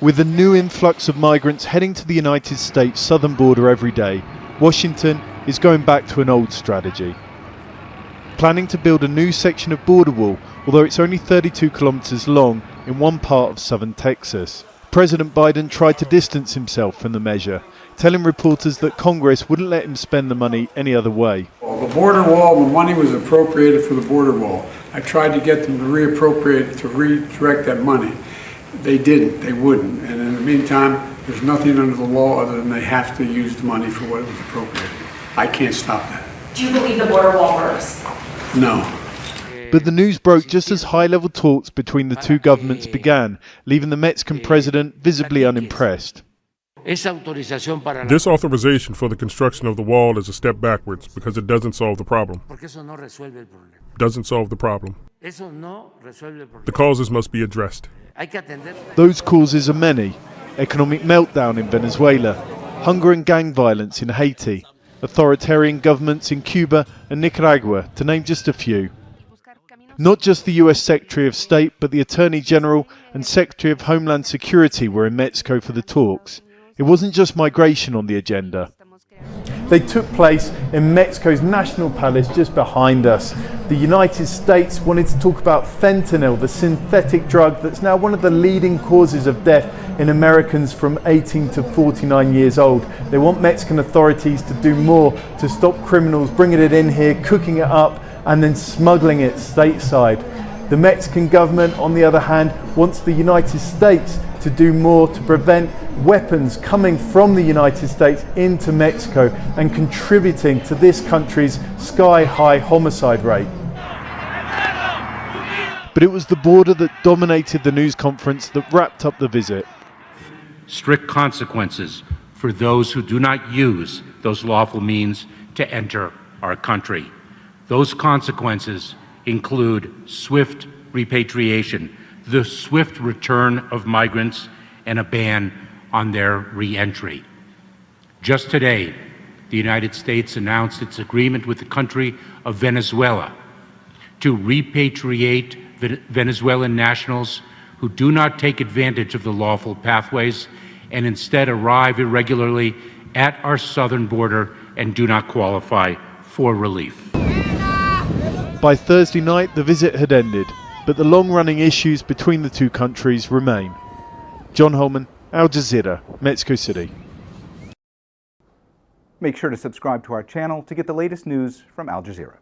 With a new influx of migrants heading to the United States southern border every day, Washington is going back to an old strategy. Planning to build a new section of border wall, although it's only 32 kilometers long in one part of southern Texas. President Biden tried to distance himself from the measure, telling reporters that Congress wouldn't let him spend the money any other way. The border wall, the money was appropriated for the border wall. I tried to get them to reappropriate, to redirect that money. They didn't, they wouldn't. And in the meantime, there's nothing under the law other than they have to use the money for what it was appropriated. I can't stop that. Do you believe the border wall works? No. But the news broke just as high-level talks between the two governments began, leaving the Mexican president visibly unimpressed. This authorization for the construction of the wall is a step backwards because it doesn't solve the problem. Doesn't solve the problem. The causes must be addressed. Those causes are many: economic meltdown in Venezuela, hunger and gang violence in Haiti, authoritarian governments in Cuba and Nicaragua, to name just a few. Not just the US Secretary of State, but the Attorney General and Secretary of Homeland Security were in Mexico for the talks. It wasn't just migration on the agenda. They took place in Mexico's National Palace just behind us. The United States wanted to talk about fentanyl, the synthetic drug that's now one of the leading causes of death in Americans from 18 to 49 years old. They want Mexican authorities to do more to stop criminals bringing it in here, cooking it up, and then smuggling it stateside. The Mexican government, on the other hand, wants the United States to do more to prevent weapons coming from the United States into Mexico and contributing to this country's sky-high homicide rate. But it was the border that dominated the news conference that wrapped up the visit. Strict consequences for those who do not use those lawful means to enter our country. Those consequences include swift repatriation, the swift return of migrants, and a ban on their re-entry. Just today, the United States announced its agreement with the country of Venezuela to repatriate Venezuelan nationals who do not take advantage of the lawful pathways and instead arrive irregularly at our southern border and do not qualify for relief. By Thursday night, the visit had ended, but the long-running issues between the two countries remain. John Holman, Al Jazeera, Mexico City. Make sure to subscribe to our channel to get the latest news from Al Jazeera.